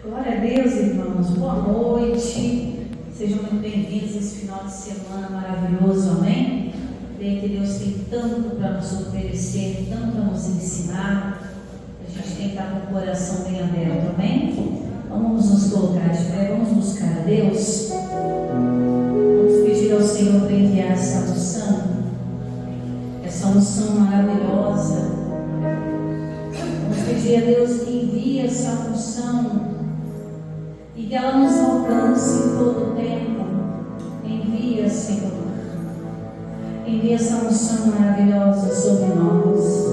Glória a Deus, irmãos. Boa noite. Sejam muito bem-vindos a esse final de semana maravilhoso, amém? Creio que Deus tem tanto para nos oferecer, tanto para nos ensinar. A gente tem que estar com o coração bem aberto, amém? Vamos nos colocar de pé, vamos buscar a Deus. Vamos pedir ao Senhor para enviar essa unção maravilhosa. Vamos pedir a Deus que envie essa unção e que ela nos alcance em todo o tempo. Envia, Senhor. Envia essa unção maravilhosa sobre nós.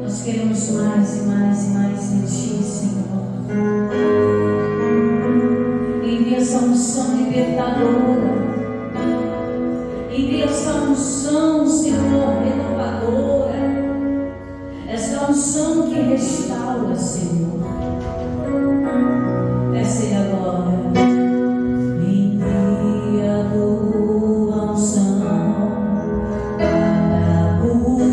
Nós queremos mais e mais e mais de Ti, Senhor. Envia essa unção libertadora. Envia essa unção, Senhor, renovadora. Essa unção que restaura, Senhor. Desce agora. Envia a tua unção para curar.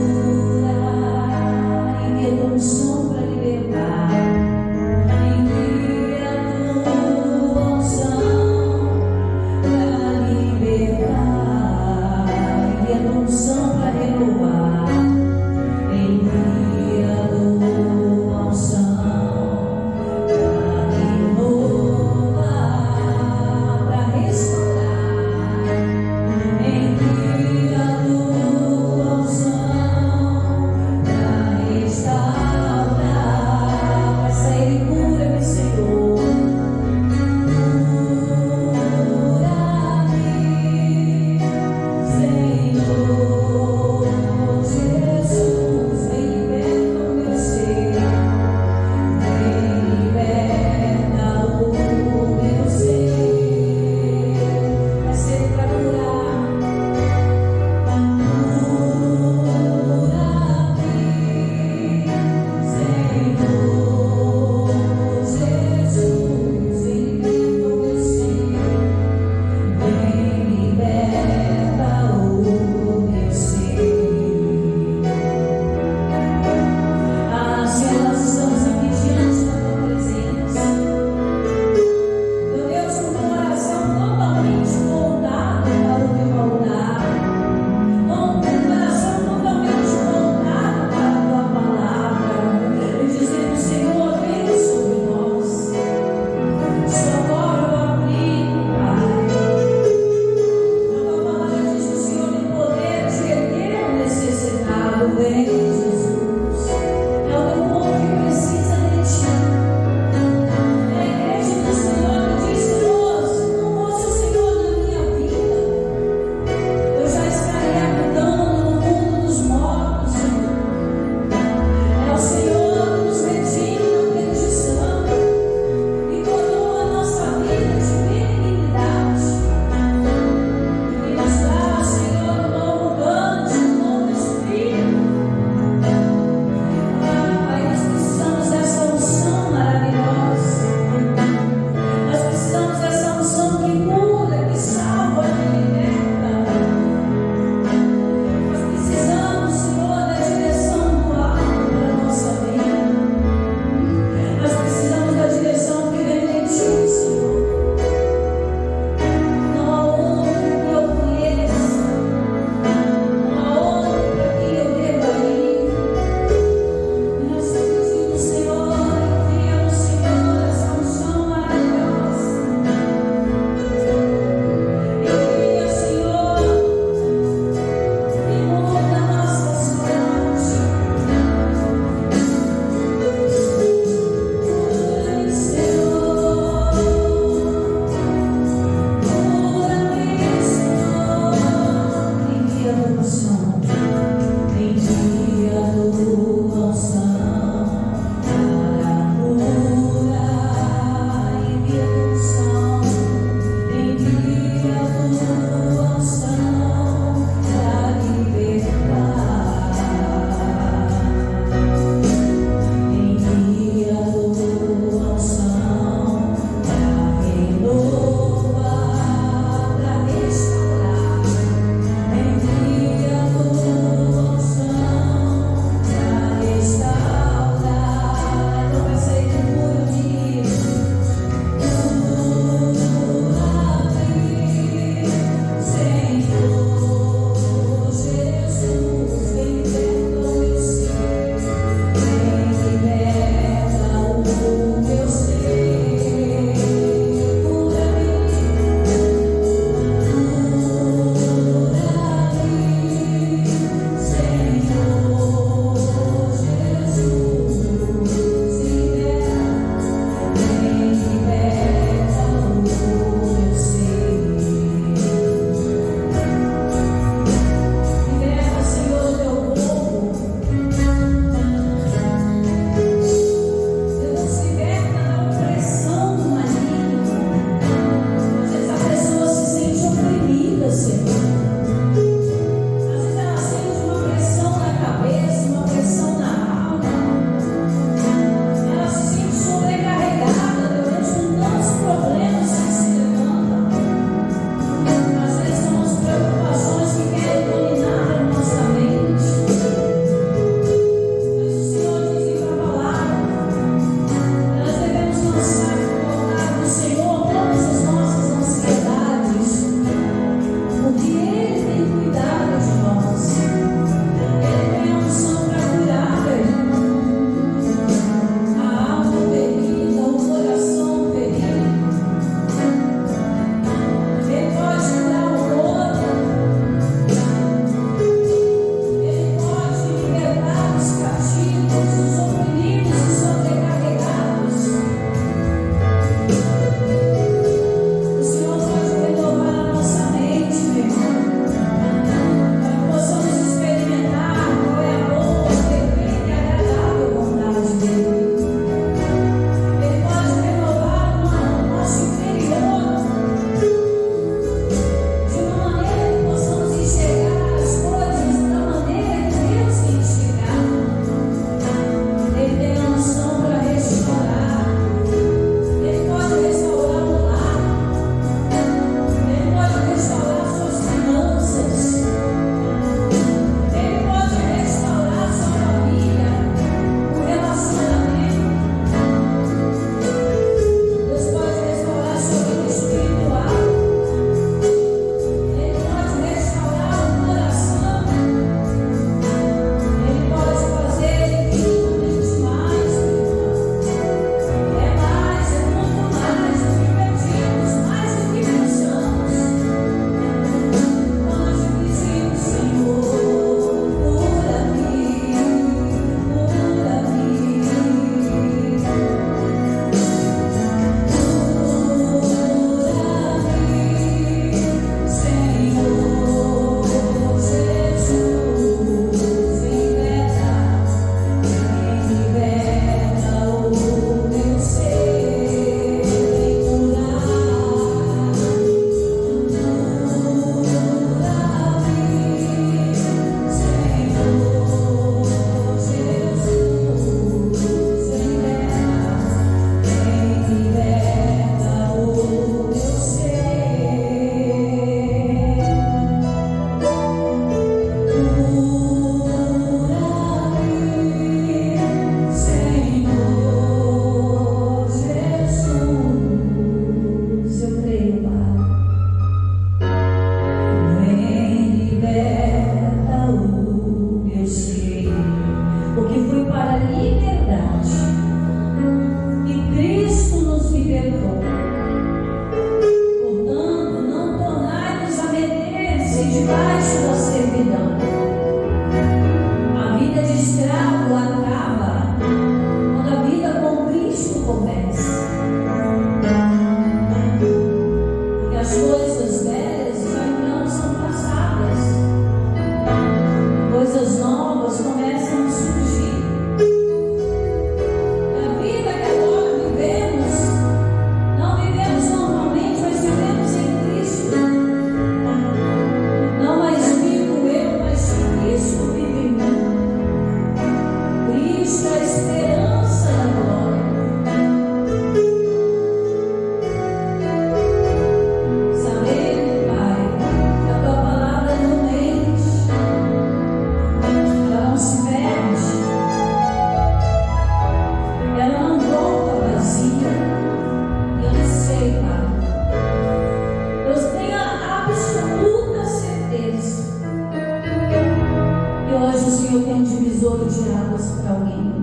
hoje o Senhor tem um divisor de águas para alguém.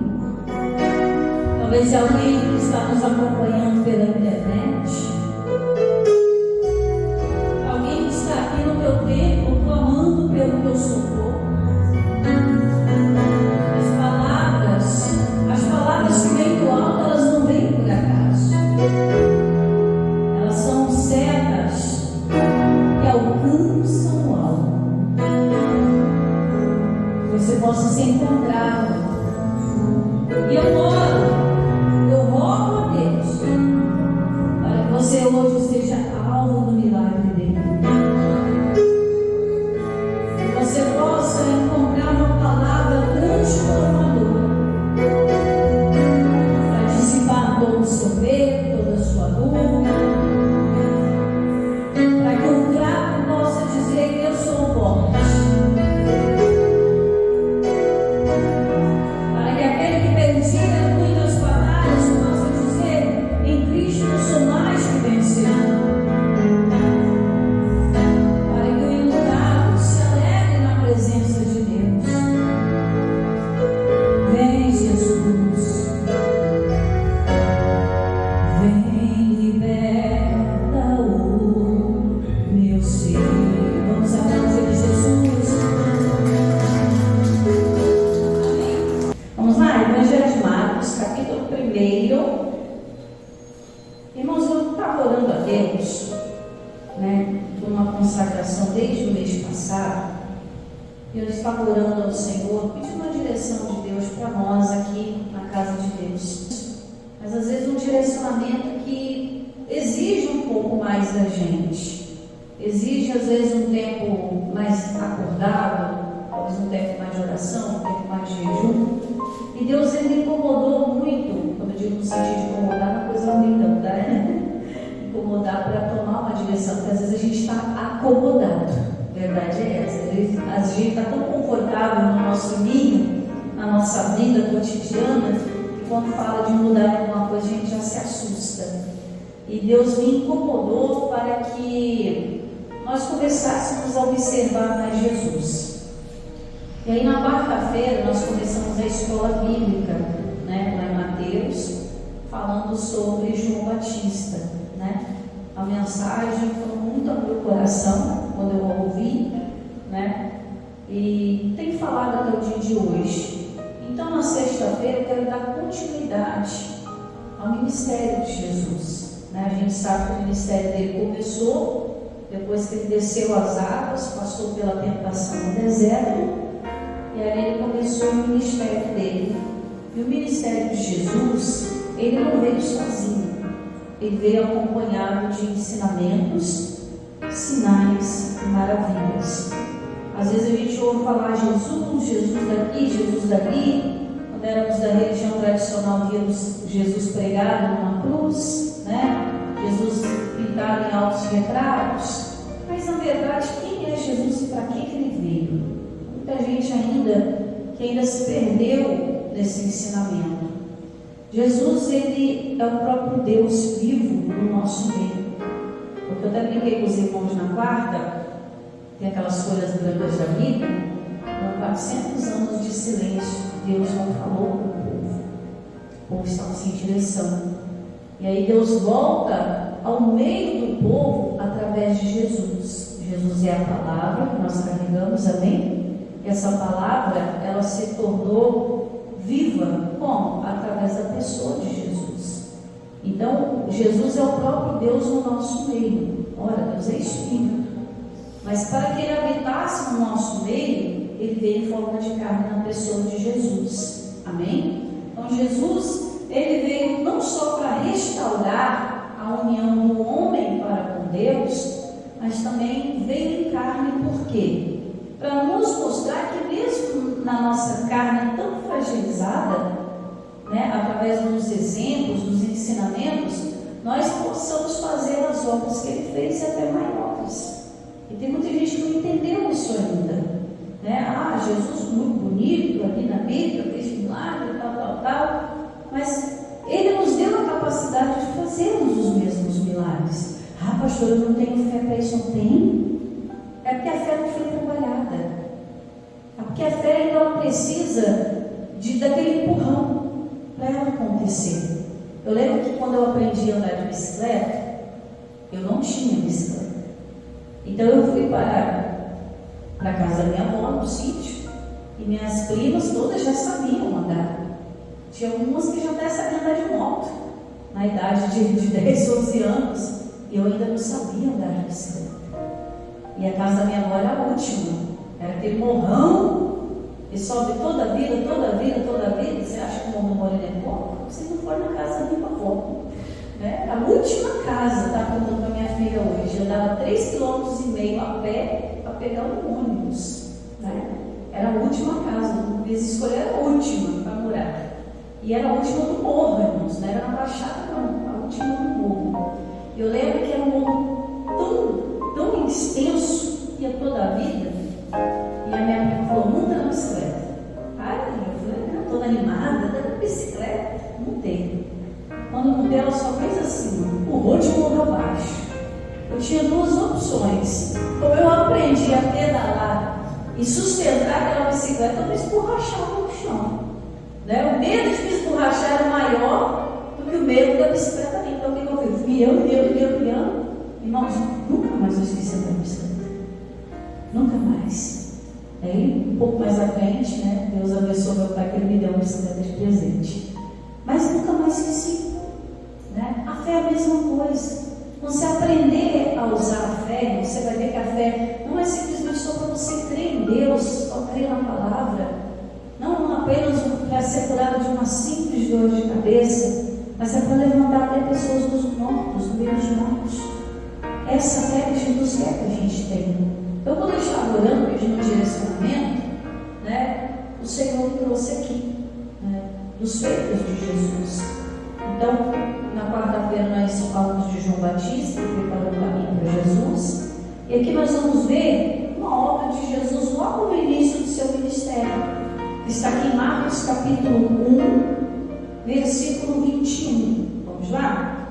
Talvez alguém que está nos acompanhando pela internet, alguém que está aqui no teu templo clamando pelo teu socorro. As palavras que vêm do alto, elas não vêm por acaso. Elas são setas que alcançam o alvo. Que você possa se encontrar. E eu rogo a Deus para que você hoje seja alvo do milagre dele. Que você possa encontrar uma palavra transformadora para dissipar todo o seu medo, toda a sua dúvida, para que o fraco possa dizer que eu sou forte. Eu estava orando ao Senhor, pedindo uma direção de Deus para nós aqui na casa de Deus. Mas às vezes um direcionamento que exige um pouco mais da gente. Exige às vezes um tempo mais acordado, talvez um tempo mais de oração, um tempo mais de jejum. E Deus, ele me incomodou muito, quando eu digo no sentido de incomodar, não é coisa ruim não, tá? Incomodar para tomar uma direção, porque às vezes a gente está acomodado. A verdade é essa. A gente está tão confortável no nosso ninho, na nossa vida cotidiana, que quando fala de mudar alguma coisa, a gente já se assusta. E Deus me incomodou para que nós começássemos a observar mais Jesus. E aí na quarta-feira nós começamos a escola bíblica, né, lá em Mateus, falando sobre João Batista, né? A mensagem foi muito ao meu coração quando eu a ouvi, né? E tem falado até o dia de hoje. Então na sexta-feira eu quero dar continuidade ao ministério de Jesus, né? A gente sabe que o ministério dele começou depois que ele desceu as águas, passou pela tentação no deserto, e aí ele começou o ministério dele. E o ministério de Jesus, ele não veio sozinho. Ele veio acompanhado de ensinamentos, sinais e maravilhas. Às vezes a gente ouve falar Jesus, Jesus daqui, Jesus dali. Quando éramos da religião tradicional, víamos Jesus pregado numa cruz, né? Jesus pintado em altos retratos. Mas na verdade, quem é Jesus e para que ele veio? Muita gente ainda se perdeu nesse ensinamento. Jesus, ele é o próprio Deus vivo no nosso meio. Porque eu até brinquei com os irmãos na quarta, tem aquelas folhas brancas da Bíblia, há 400 anos de silêncio, Deus não falou com o povo. O povo estava sem direção. E aí Deus volta ao meio do povo através de Jesus. Jesus é a palavra que nós carregamos, amém? E essa palavra, ela se tornou viva, como? Através da pessoa de Jesus. Então, Jesus é o próprio Deus no nosso meio. Ora, Deus é Espírito. Mas para que ele habitasse no nosso meio, ele veio em forma de carne na pessoa de Jesus. Amém? Então, Jesus, ele veio não só para restaurar a união do homem para com Deus, mas também veio em carne por quê? Para nos mostrar que mesmo na nossa carne tão fragilizada, né, através dos exemplos, dos ensinamentos, nós possamos fazer as obras que ele fez e até maiores. E tem muita gente que não entendeu isso ainda, né? Jesus muito bonito ali na Bíblia, fez milagre, tal, mas ele nos deu a capacidade de fazermos os mesmos milagres. Pastor, eu não tenho fé para isso. Não tem? É porque a fé não foi trabalhada. Porque a fé ela precisa daquele empurrão para ela acontecer. Eu lembro que quando eu aprendi a andar de bicicleta, eu não tinha bicicleta. Então eu fui para a casa da minha avó, no sítio, e minhas primas todas já sabiam andar. Tinha algumas que já até sabiam andar de moto, na idade de 10, 12 anos, e eu ainda não sabia andar de bicicleta. E a casa da minha avó era a última, era aquele morrão, e sobe toda a vida. Você acha que o morro é pouco? Se não for na casa da minha avó, né? A última casa, tá contando com a minha filha hoje, eu dava 3,5 km a pé para pegar um ônibus, né? Era a última casa, não quis escolher a última para morar. E era a última do morro, irmãos, não era na Baixada, não, a última do morro. Eu lembro que era um morro tão extenso, ia toda a vida, e a minha amiga falou: monta na bicicleta. Eu falei: não, toda animada, da bicicleta, montei. Quando montei, ela só fez assim, empurrou de morro abaixo. Eu tinha duas opções: como eu aprendi a pedalar e sustentar aquela bicicleta, eu me esborrachava no chão. O medo de me esborrachar era maior do que o medo da bicicleta. Então o que eu fiz? Guiando. Irmãos, nunca mais eu esqueci da bicicleta. Nunca mais. Aí, um pouco mais à frente, né, Deus abençoou meu pai que ele me deu uma bicicleta de presente. Mas nunca mais esqueci. Né? A fé é a mesma coisa. Quando você aprender a usar a fé, você vai ver que a fé não é simplesmente só para você crer em Deus, só crer na palavra. Não apenas para ser curado de uma simples dor de cabeça, mas é para levantar até pessoas dos mortos, no meio dos mortos. Essa fé que Jesus quer que a gente tenha. Então, quando eu estava orando, pedindo um direcionamento, né, o Senhor me trouxe aqui, né, dos feitos de Jesus. Então, na quarta-feira nós falamos de João Batista, que preparou o caminho para Jesus. E aqui nós vamos ver uma obra de Jesus logo no início do seu ministério. Está aqui em Marcos capítulo 1, versículo 21. Vamos lá?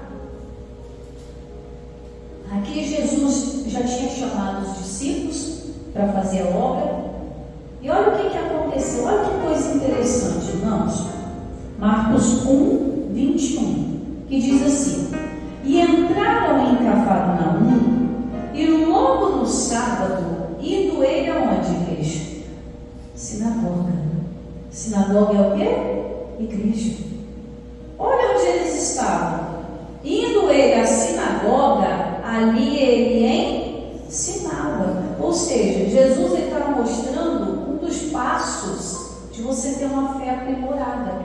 Aqui Jesus já tinha chamado os discípulos para fazer a obra. E olha o que aconteceu. Olha que coisa interessante, irmãos. Marcos 1, 21, que diz assim: e entraram em Cafarnaum, e logo no sábado, indo ele aonde, igreja? Sinagoga. Sinagoga é o quê? Igreja. Olha onde eles estavam. Indo ele à sinagoga, ali ele ensinava. Ou seja, Jesus estava mostrando um dos passos de você ter uma fé aprimorada.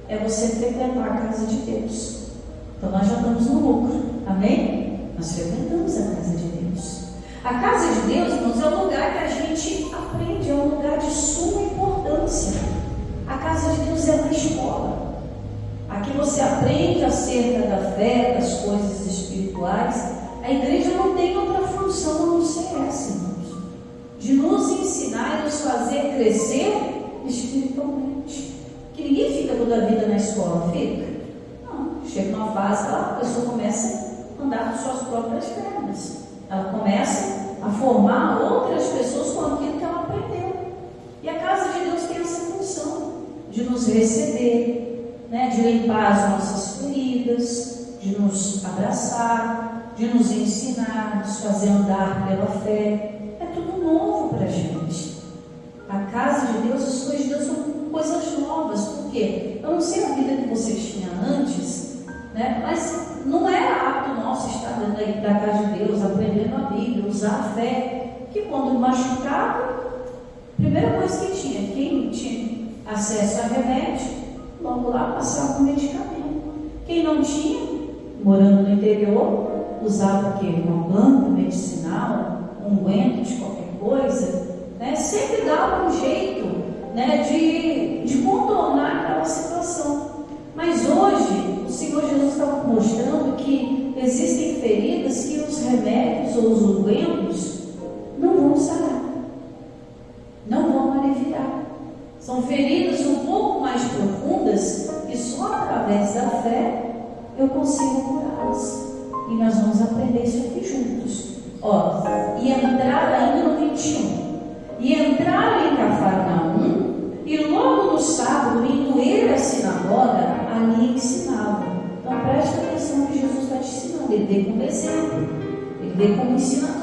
É você frequentar a casa de Deus. Então nós já estamos no lucro. Amém? Nós frequentamos a casa de Deus. A casa de Deus, irmãos, é um lugar que a gente aprende, é um lugar de suma importância. A casa de Deus é uma escola. Aqui você aprende acerca da fé, das coisas espirituais. A igreja não tem outra função a não ser essa, irmãos, de nos ensinar e nos fazer crescer espiritualmente. Que ninguém fica toda a vida na escola, fica? Não, chega uma fase lá, a pessoa começa a andar com suas próprias pernas. Ela começa a formar outras pessoas com aquilo que ela aprendeu. E a casa de Deus tem essa função de nos receber, né, de limpar as nossas feridas, de nos abraçar, de nos ensinar, nos fazer andar pela fé. É tudo novo para a gente. A casa de Deus, as coisas de Deus são coisas novas. Por quê? Eu não sei a vida que vocês tinham antes, né, mas não era apto nosso estar dentro da casa de Deus, aprendendo a Bíblia, usar a fé. Que quando machucava, a primeira coisa que tinha, quem tinha acesso a remédio, logo lá passava um medicamento. Quem não tinha, morando no interior, usava o quê? Uma planta medicinal, um unguento de qualquer coisa, né? Sempre dava um jeito, né, de contornar aquela situação. Mas hoje, o Senhor Jesus estava mostrando que existem feridas que os remédios ou os ungüentos não vão sarar, não vão aliviar. São feridas um pouco mais profundas que só através da fé eu consigo curá-las. E nós vamos aprender isso aqui juntos. E entrar ainda no 21. E entraram em Cafarnaum, e logo no sábado, indo ele à sinagoga, ali ensinava. Então presta atenção no que Jesus está te ensinando. Ele veio como exemplo, ele veio como ensinador.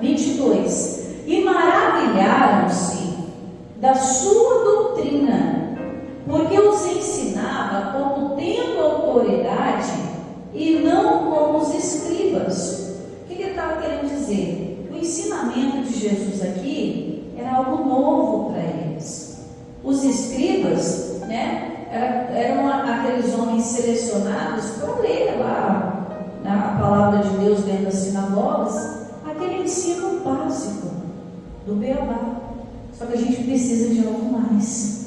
22. E maravilharam-se da sua doutrina, porque os ensinava como tendo autoridade e não como os escribas. O que ele estava querendo dizer? O ensinamento de Jesus aqui era algo novo para eles. Os escribas, eram aqueles homens selecionados para ler lá a palavra de Deus dentro das sinagogas, aquele ensino básico do beabá. Só que a gente precisa de algo mais.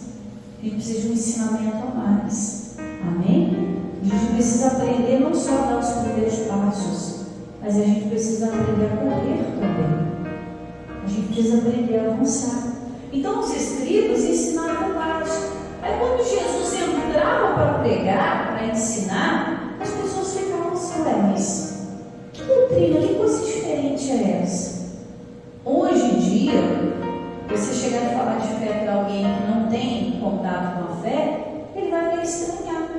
A gente precisa de um ensinamento a mais. Amém? A gente precisa aprender não só a dar os primeiros passos, mas a gente precisa aprender a correr também. A gente precisa aprender a avançar. Então os escribas ensinavam básico. Aí quando Jesus entrava para pregar, para ensinar, as pessoas ficavam assim: ué, mas que doutrina, que coisa diferente é essa? Hoje em dia, você chegar a falar de fé para alguém que não tem contato com a fé, ele vai até estranhar.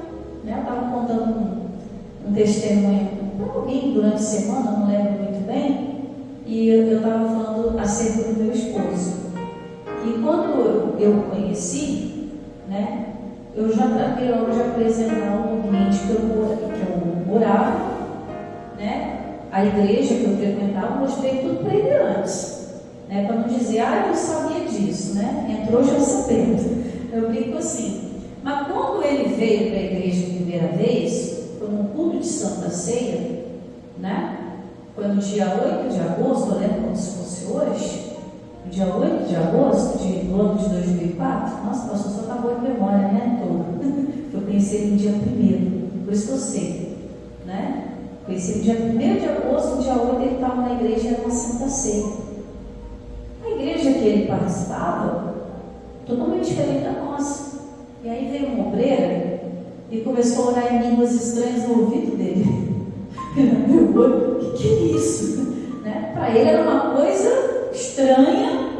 Eu estava contando um testemunho para alguém durante a semana, não lembro muito bem, e eu estava falando acerca do meu esposo. E quando eu o conheci, eu já tratei logo de apresentar o ambiente que eu morava, a igreja que eu frequentava, mostrei tudo para ele antes, para não dizer: eu não sabia disso, entrou já sabendo. Eu brinco assim. Mas quando ele veio para a igreja a primeira vez, foi num culto de Santa Ceia, foi no dia 8 de agosto, eu lembro como se fosse hoje, no dia 8 de agosto do ano de 2004. Nossa, pastor, só está boa de memória, Eu conheci ele no dia 1º, por isso que eu sei, Conheci no dia 1º de agosto, no dia 8 ele estava na igreja, era uma Santa Ceia. A igreja que ele participava, totalmente diferente da nossa. E aí veio uma obreira e começou a orar em línguas estranhas no ouvido dele. Ele abriu o olho: o que é isso? Para ele era uma coisa estranha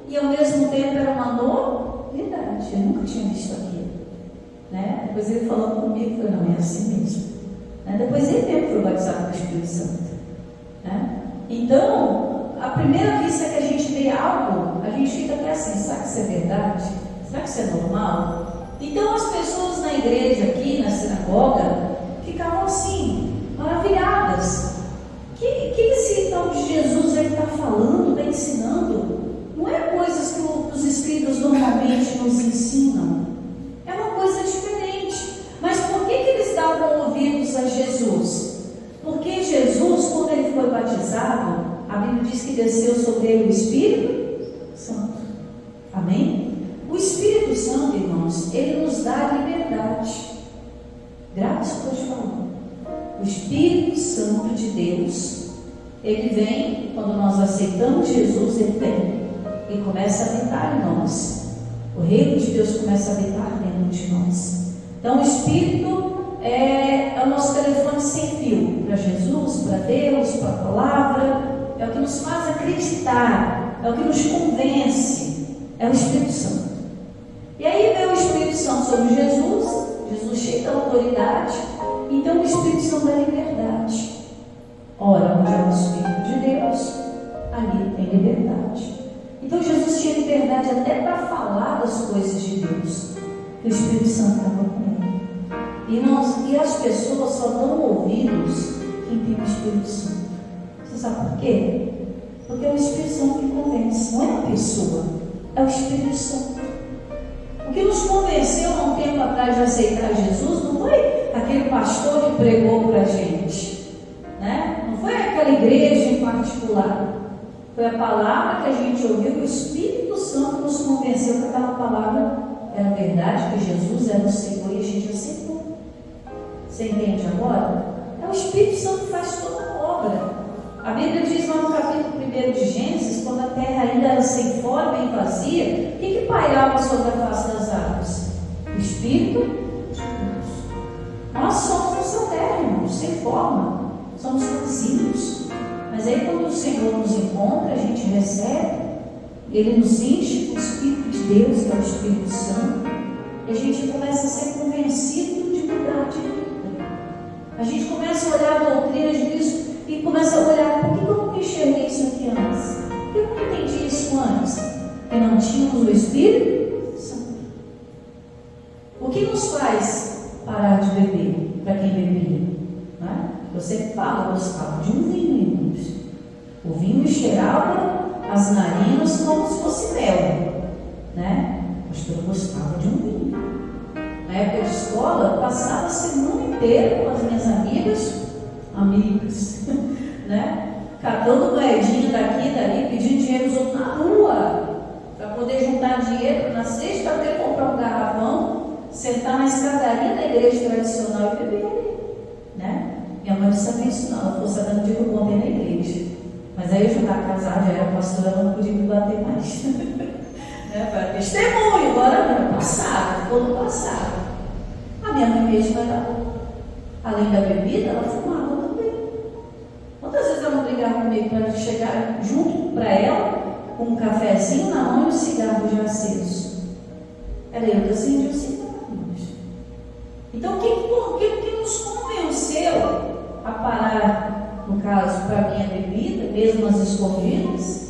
e ao mesmo tempo era uma novidade. Eu nunca tinha visto aquilo. Depois ele falando comigo, falou: não, é assim mesmo. Depois ele mesmo foi batizado com o Espírito Santo. Então, a primeira vista que a gente vê algo, a gente fica até assim: será que isso é verdade? Será que isso é normal? Então as pessoas na igreja aqui, na sinagoga, ficavam assim, maravilhadas. Que esse tal de Jesus ele está falando, está ensinando? Não é coisas que os escribas normalmente nos ensinam. É uma coisa diferente. Mas por que eles davam ouvidos a Jesus? Porque Jesus, quando ele foi batizado, a Bíblia diz que desceu sobre ele o Espírito Santo. Amém? O Espírito Santo, irmãos, ele nos dá liberdade. Graças a Deus falando. O Espírito Santo de Deus, ele vem, quando nós aceitamos Jesus, ele vem e começa a habitar em nós. O reino de Deus começa a habitar dentro de nós. Então o Espírito é o nosso telefone sem fio para Jesus, para Deus, para a palavra. É o que nos faz acreditar, é o que nos convence, é o Espírito Santo. E aí veio o Espírito Santo sobre Jesus, Jesus cheio da autoridade, então o Espírito Santo dá liberdade. Ora, onde é o Espírito de Deus, ali tem liberdade. Então Jesus tinha liberdade até para falar das coisas de Deus, que o Espírito Santo estava com ele. E as pessoas só dão ouvidos quem tem o Espírito Santo. Você sabe por quê? Porque é o Espírito Santo que convence, não é a pessoa, é o Espírito Santo. O que nos convenceu há um tempo atrás de aceitar Jesus não foi aquele pastor que pregou para a gente, não foi aquela igreja em particular, foi a palavra que a gente ouviu, que o Espírito Santo nos convenceu que aquela palavra era verdade, que Jesus era o Senhor, e a gente aceitou. Você entende agora? É o Espírito Santo que faz toda a obra. A Bíblia diz lá no capítulo 1 de Gênesis, quando a terra ainda era sem forma e vazia, o que pairava sobre a face das águas? O Espírito de Deus. Nós somos essa terra, irmãos, sem forma, somos vazios. Mas aí quando o Senhor nos encontra, a gente recebe, Ele nos enche com o Espírito de Deus, que é o Espírito Santo, e a gente começa a ser convencido de mudar de vida. A gente começa a olhar a doutrina de Cristo e começa a olhar: por que eu não enxerguei isso aqui antes? Por que eu não entendi isso antes? Porque não tínhamos o Espírito Santo. O que nos faz parar de beber para quem bebia? Não é? Você fala: eu gostava de um vinho, irmãos. O vinho cheirava as narinas como se fosse mel, né? Mas eu gostava de um vinho. Na época de escola, passava a semana inteira com as minhas amigas, né? Catando moedinha daqui e dali, pedindo dinheiro aos outros na rua, para poder juntar dinheiro na sexta-feira, comprar um garrafão, sentar na escadaria da igreja tradicional e beber, né? Minha mãe não sabia isso não, ela ficou sabendo de que eu contei na igreja. Mas aí eu já estava casada, já era pastora, ela não podia me bater mais. Né? Para testemunho, agora não, passado, ficou no passado. A minha mãe mesma era, além da bebida, ela fumava também. Quantas vezes ela não brigava comigo para chegar junto para ela, com um cafezinho na mão e um cigarro já aceso? Era eu que acendia o cigarro. Então, o que nos convenceu a parar, no caso, para a minha bebida, mesmo as escondidas?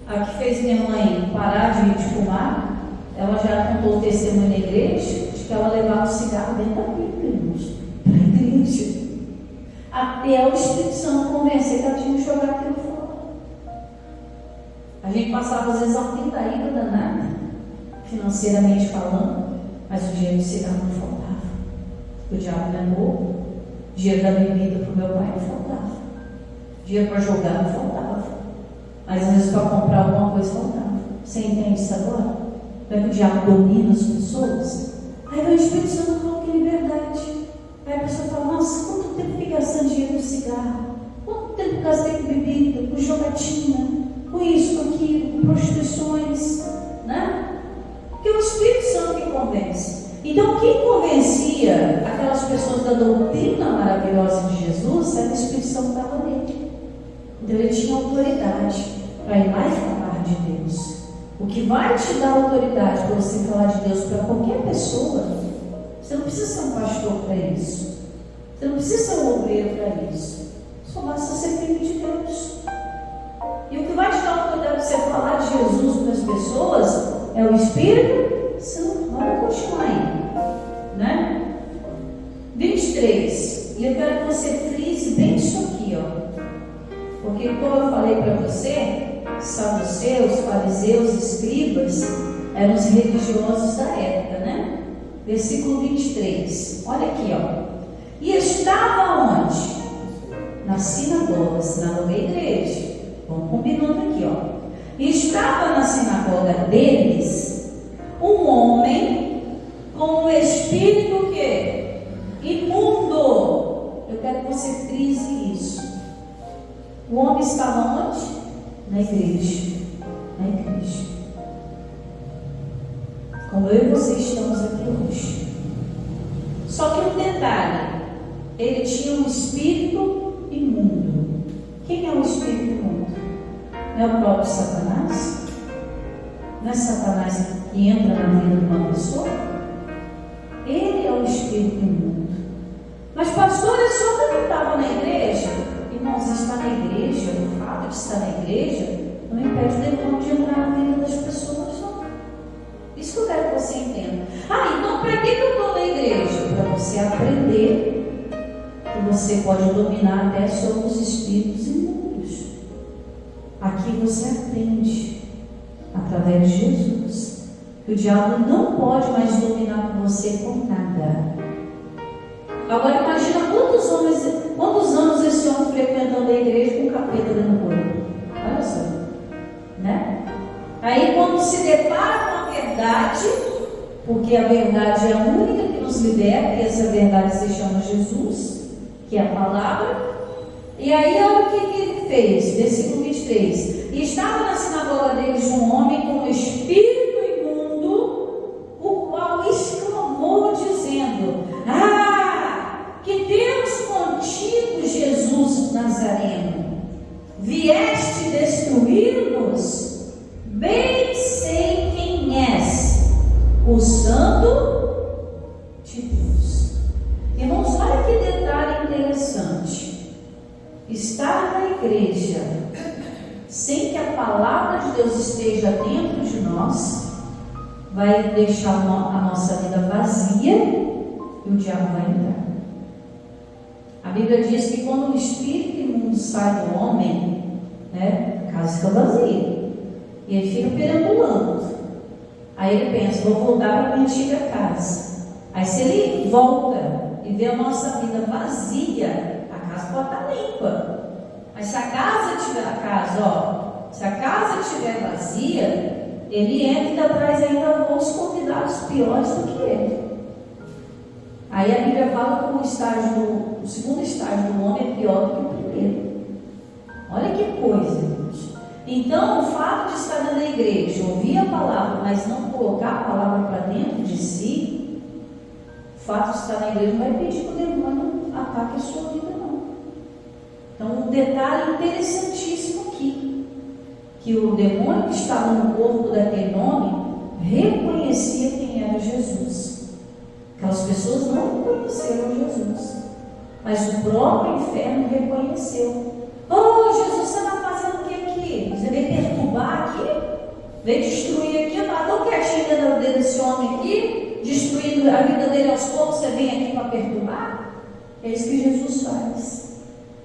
A que fez minha mãe parar de fumar, ela já contou o testemunho na igreja, de que ela levava o cigarro dentro da Bíblia, irmãos, para a igreja. Até o Espírito Santo convencer que ela tinha que jogar aquilo fora. A gente passava às vezes uma pindaíba danada, financeiramente falando, mas o dinheiro do cigarro não faltava. O diabo levou, dinheiro da bebida para o meu pai não faltava, dinheiro para jogar não faltava, mas às vezes para comprar alguma coisa faltava. Você entende isso agora? Como é que o diabo domina as pessoas? Aí vem o Espírito Santo coloca em liberdade. Aí a pessoa fala: nossa, quanto tempo fiquei gastando dinheiro com cigarro? Quanto tempo gastei com bebida, com jogatina, com isso, com aquilo, com prostituições, né? Porque é o Espírito Santo que convence. Então, quem convencia aquelas pessoas da doutrina maravilhosa de Jesus era o Espírito Santo que estava nele. Então, ele tinha autoridade para ir lá e falar de Deus. O que vai te dar autoridade para você falar de Deus para qualquer pessoa, você não precisa ser um pastor para isso. Você não precisa ser um obreiro para isso. Só basta ser filho de Deus. E o que vai te dar autoridade para você falar de Jesus para as pessoas é o Espírito Santo. Vamos continuar aí, né? 23. E eu quero que você frise bem isso aqui, ó. Porque, como eu falei para você, saduceus, fariseus, escribas eram os religiosos da época, né? Versículo 23. Olha aqui, ó. E estava onde? Na sinagoga. Sinagoga é igreja. Vamos combinando aqui, ó. E estava na sinagoga deles um homem com um espírito que imundo. Eu quero que você frise isso. O homem estava onde? Na igreja. Na igreja. Como eu e você estamos aqui hoje. Só que um detalhe: ele tinha um espírito imundo. Quem é o espírito imundo? Não é o próprio Satanás? Não é Satanás que entra na vida de uma pessoa? Ele é o espírito imundo. Mas pastor, é só que ele estava na igreja. Irmãos, estar na igreja, o fato de estar na igreja não impede o demônio de entrar na vida das pessoas, não. Isso que eu quero que você entenda. Então para que eu estou na igreja? Para você aprender que você pode dominar até sobre os espíritos imundos. Aqui você aprende através de Jesus que o diabo não pode mais dominar com você com nada. Agora imagina quantos anos esse homem frequentando a igreja com o capeta dentro do corpo. Olha só, né? Aí quando se depara com a verdade, porque a verdade é a única que nos liberta, e essa verdade se chama Jesus, que é a palavra. E aí olha o que ele fez, versículo 23. E estava na sinagoga deles um homem com um espírito imundo, o qual exclamou dizendo: que temos contigo, Jesus Nazareno? Vieste destruir-nos? Bem o Santo de Deus. Irmãos, olha que detalhe interessante. Estar na igreja sem que a palavra de Deus esteja dentro de nós vai deixar a nossa vida vazia e o diabo vai entrar. A Bíblia diz que quando o espírito imundo sai do homem, a casa fica vazia e ele fica perambulando. Aí ele pensa, vou voltar para a minha antiga casa. Aí se ele volta e vê a nossa vida vazia, a casa pode estar limpa. Mas se a casa estiver vazia, ele entra e ainda traz ainda outros convidados piores do que ele. Aí a Bíblia fala que o segundo estágio do homem é pior do que o primeiro. Olha que coisa, irmãos. Então, o fato de estar na igreja, ouvir a palavra, mas não colocar a palavra para dentro de si, o fato de estar na igreja não vai impedir que o demônio ataque a sua vida, não. Então, um detalhe interessantíssimo aqui, que o demônio que estava no corpo daquele homem reconhecia quem era Jesus. Aquelas pessoas não reconheceram Jesus, mas o próprio inferno reconheceu. Oh, Jesus, você está fazendo o que aqui? Você veio perturbar aqui? Veio destruir aqui? Estou quietinha desse homem aqui, destruindo a vida dele aos poucos, você vem aqui para perturbar? É isso que Jesus faz.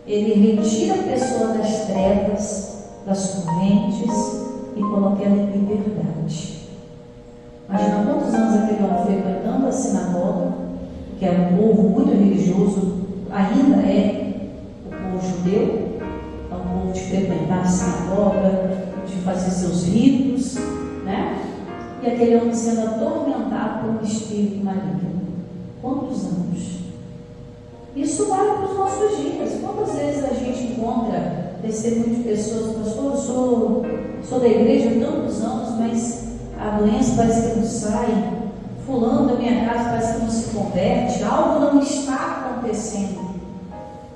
Ele retira a pessoa das trevas, das correntes e coloca ela em liberdade. Imagina quantos anos aquele homem frequentando a sinagoga, que era um povo muito religioso, ainda é o povo judeu, é um povo de frequentar a sinagoga, de fazer seus ritos, E aquele homem sendo atormentado por um espírito maligno. Quantos anos? Isso vale para os nossos dias. Quantas vezes a gente encontra testemunho de pessoas, pastor, eu sou da igreja há tantos anos, mas a doença parece que não sai, fulano da minha casa parece que não se converte, algo não está acontecendo.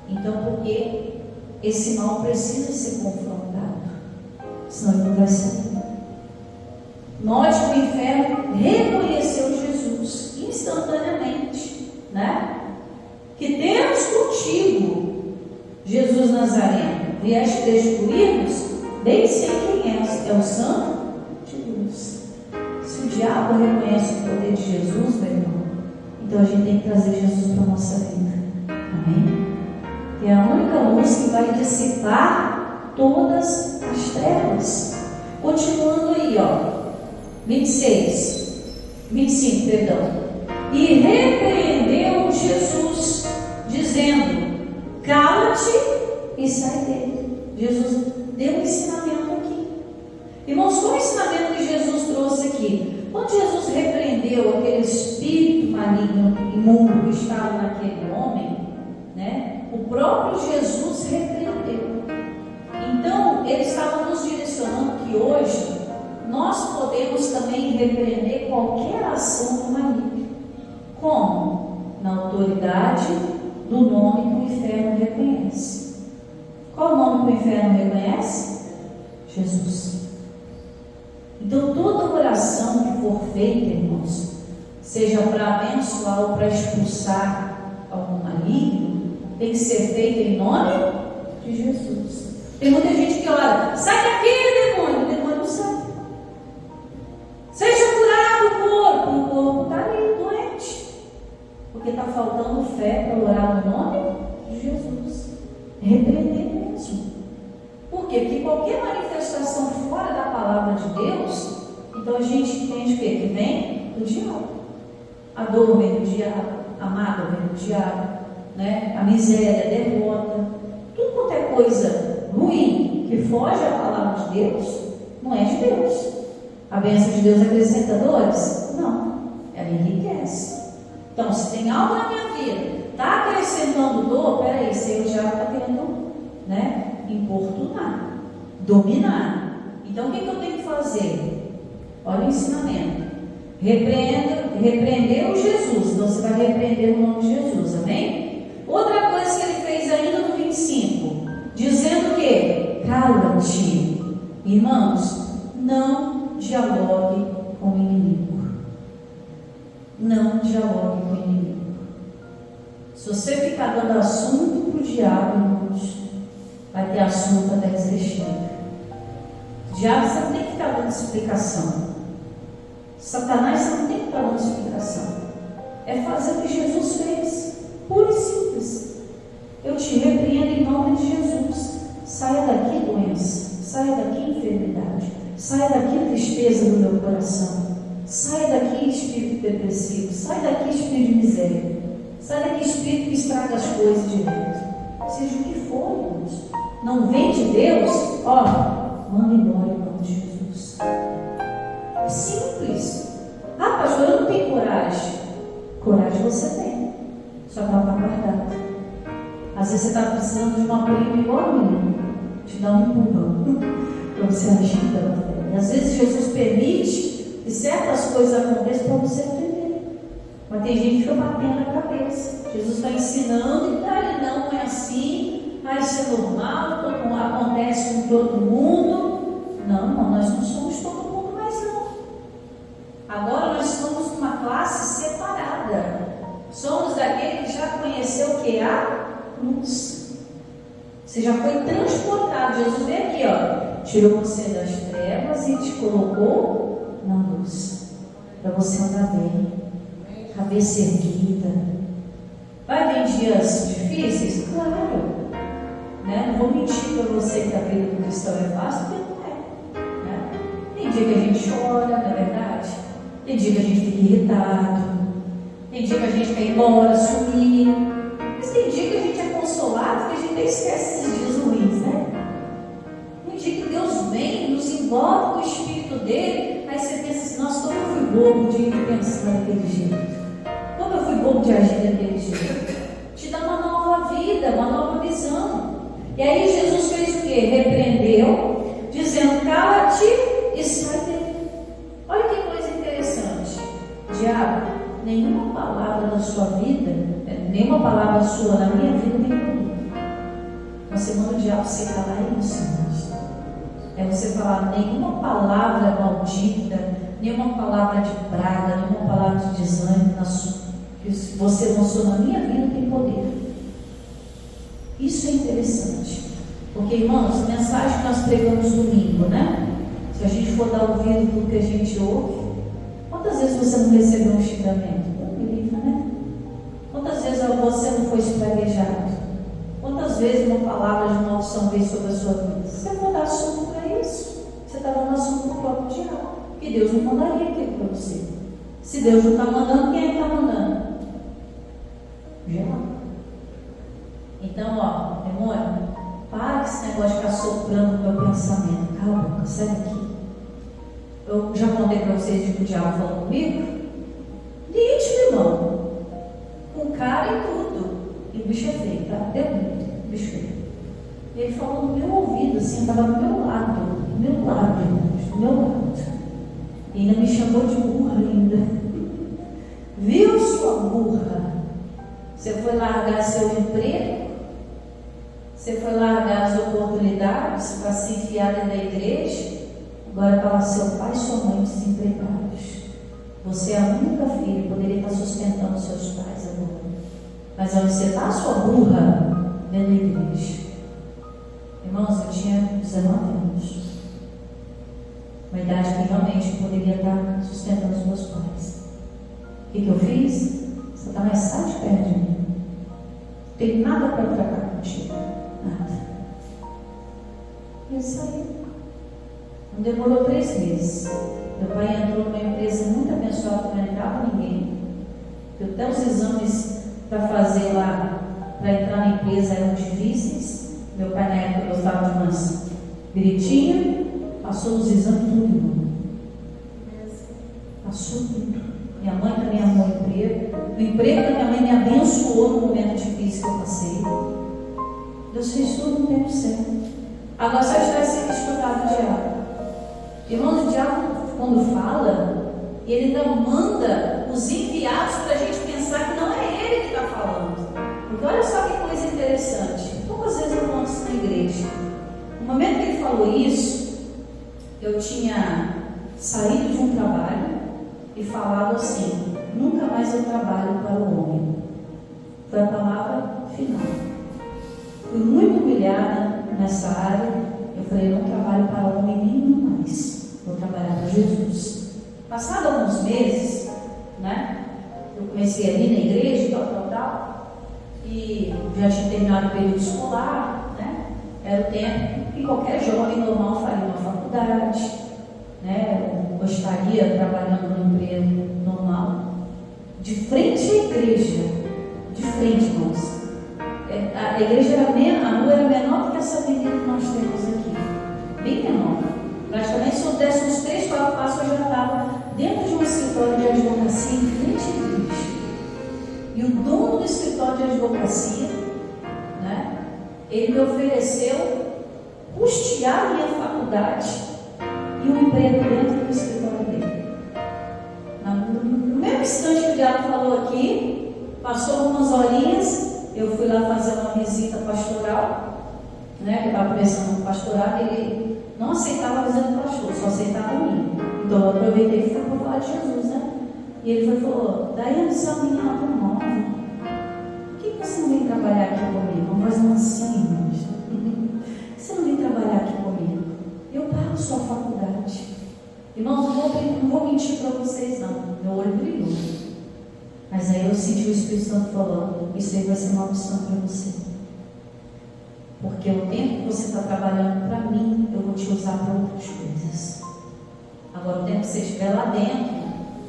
Então, porque esse mal precisa ser confrontado, senão ele não vai sair. Note que o inferno reconheceu Jesus instantaneamente, Que temos contigo, Jesus Nazareno, vieste destruir-nos, bem sei quem és, é o Santo de Deus. Se o diabo reconhece o poder de Jesus, meu irmão, então a gente tem que trazer Jesus para a nossa vida. Amém? Que é a única luz que vai dissipar todas as trevas. Continuando aí, 25, perdão. E repreendeu Jesus, dizendo: cala-te e sai dele. Jesus deu um ensinamento aqui. Irmãos, qual é o ensinamento que Jesus trouxe aqui? Quando Jesus repreendeu aquele espírito maligno, imundo que estava naquele homem, o próprio Jesus repreendeu. Então, ele estava nos direcionando que hoje nós podemos também repreender qualquer ação do maligno. Como? Na autoridade do nome que o inferno reconhece. Qual o nome que o inferno reconhece? Jesus. Então, toda oração que for feita, irmãos, seja para abençoar ou para expulsar algum maligno, tem que ser feita em nome de Jesus. Tem muita gente que ora: sai daqui, demônio. O demônio não sai. Seja curado o corpo está ali doente, porque está faltando fé para orar no nome de Jesus. Repreender mesmo. Por quê? Porque qualquer manifestação fora da palavra de Deus, então a gente entende o quê? Que vem do diabo. A dor vem do diabo, a mágoa vem do diabo, a miséria, a derrota, tudo quanto é coisa ruim que foge à palavra de Deus, não é de Deus. A bênção de Deus acrescenta dores? Não, ela enriquece. Então, se tem algo na minha vida, está acrescentando dor, peraí, esse o diabo está querendo, importunar, dominar. Então, o que eu tenho que fazer? Olha o ensinamento. Repreendeu Jesus, então você vai repreender o nome de Jesus, amém? Outra coisa que ele fez ainda no 25, dizendo que, cala-te, irmãos, não dialogue com o inimigo. não dialogue com o inimigo. Se você ficar dando assunto para o diabo, irmãos, vai ter assunto até dizer chega. O diabo você não tem que ficar dando explicação. Satanás você não tem que ficar dando explicação. É fazer o que Jesus fez, puro e simples. Eu te repreendo em nome de Jesus. Saia daqui, doença. Saia daqui, enfermidade. Saia daqui, tristeza do meu coração. Saia daqui, espírito depressivo. Saia daqui, espírito de miséria. Saia daqui, espírito que estraga as coisas direto. Seja o que for, irmãos. Não vem de Deus, manda embora em nome de Jesus. É simples. Ah, pastor, eu não tenho coragem. Coragem você tem. Só que ela está guardada. Às vezes você está precisando de uma prima igual a mim. Te dá um empurrão para você agir pela fé. E às vezes Jesus permite que certas coisas aconteçam para você aprender. Mas tem gente que fica batendo na cabeça. Jesus está ensinando e não é assim. Isso é normal, acontece com todo mundo. Não, nós não somos todo mundo mais não. Agora nós somos uma classe separada. Somos daquele que já conheceu o que é a luz. Você já foi transportado. Jesus veio aqui, tirou você das trevas e te colocou na luz. Para você andar bem, cabeça erguida. Vai vir dias difíceis? Claro. Não vou mentir para você que a vida do cristão é fácil, porque não é. Né? Tem dia que a gente chora, não é verdade? Tem dia que a gente fica irritado. Tem dia que a gente quer ir embora, sumir. Mas tem dia que a gente é consolado, que a gente até esquece esses dias ruins, né? Tem dia que Deus vem, nos envolve com o Espírito dele. Aí você pensa assim, nossa, como eu fui bobo de pensar daquele jeito. Como eu fui bobo de agir daquele jeito. Te dá uma nova vida, uma nova visão. E aí Jesus fez o quê? Repreendeu, dizendo, cala-te e sai dele. Olha que coisa interessante. Diabo, nenhuma palavra da sua vida, nenhuma palavra sua na minha vida tem poder. Você manda o diabo se calar isso, irmãos. É você falar nenhuma palavra maldita, nenhuma palavra de praga, nenhuma palavra de desânimo que você lançou na minha vida tem poder. Isso é interessante, porque, irmãos, mensagem que nós pregamos domingo, né? Se a gente for dar ouvido para o que a gente ouve, quantas vezes você não recebeu um xingamento? Né? Quantas vezes você não foi espraguejado? Quantas vezes uma palavra de maldição veio sobre a sua vida? Você for dar assunto para isso, você está dando assunto para o próprio diabo, que Deus não mandaria aquilo para você. Se Deus não está mandando, quem é que está mandando? Diabo. Então, demônio, para com esse negócio de ficar soprando no meu pensamento. Cala a boca, sai daqui. Eu já contei para vocês de que o diabo falou comigo? Nítido, irmão. Com cara e tudo. E o bicho é feio, tá? Deu muito, o bicho feio. E ele falou no meu ouvido, assim, estava do meu lado, irmãos, do meu lado. E ainda me chamou de burra ainda. Viu, sua burra? Você foi largar seu emprego? Você foi largar as oportunidades para se enfiar dentro da igreja? Agora está lá seu pai e sua mãe desempregados. Você é a única filha, poderia estar sustentando seus pais agora. Mas onde você está, sua burra? Dentro da igreja. Irmãos, eu tinha 19 anos. Uma idade que realmente poderia estar sustentando os meus pais. O que eu fiz? Satanás, sai de perto de mim. Não tem nada para tratar contigo. Nada. E eu saí. Não demorou 3 meses. Meu pai entrou numa empresa muito abençoada, não entrava ninguém. Até os exames para fazer lá, para entrar na empresa eram difíceis. Meu pai na época gostava de umas biritinhas, passou os exames tudo, irmão. Passou tudo. Minha mãe também arrumou emprego. O emprego da minha mãe me abençoou no momento difícil que eu passei. Deus fez tudo no tempo certo. Agora, se eu tivesse escutado o diabo, irmãos, o diabo, quando fala, ele ainda manda os enviados para a gente pensar que não é ele que está falando. Porque olha só que coisa interessante. Poucas vezes eu conto isso na igreja. No momento que ele falou isso, eu tinha saído de um trabalho, e falado assim: nunca mais eu trabalho para o homem. Foi a palavra final. Fui muito humilhada nessa área. Eu falei: eu não trabalho para o homem nenhum mais, vou trabalhar para Jesus. Passado alguns meses, né, eu comecei a vir na igreja, tal, e já tinha terminado o período escolar, né? Era o tempo que qualquer jovem normal faria uma faculdade, né? Eu estaria trabalhando no emprego normal, de frente à igreja, de frente, irmãos. A igreja era a rua era menor do que essa avenida que nós temos aqui, bem menor. Praticamente se eu desse uns 3, 4 passos, eu já estava dentro de um escritório de advocacia em frente à igreja. E o dono do escritório de advocacia, né, ele me ofereceu custear a minha faculdade e um emprego dentro do escritório dele. No mesmo instante que o diabo falou aqui, passou umas horinhas, eu fui lá fazer uma visita pastoral, né, que estava começando um pastorado, ele não aceitava a visita do pastor, só aceitava a mim. Então eu aproveitei e fui para falar de Jesus, né? E ele falou: Daiane, você é uma menina tão nova, por que você não vem trabalhar aqui comigo? Uma voz mansinha, você não vem trabalhar aqui comigo? Eu pago sua faculdade. Irmãos, não vou mentir para vocês não, meu olho brilhou. Mas aí eu senti o Espírito Santo falando: isso aí vai ser uma opção para você. Porque o tempo que você está trabalhando para mim, eu vou te usar para outras coisas. Agora, o tempo que você estiver lá dentro,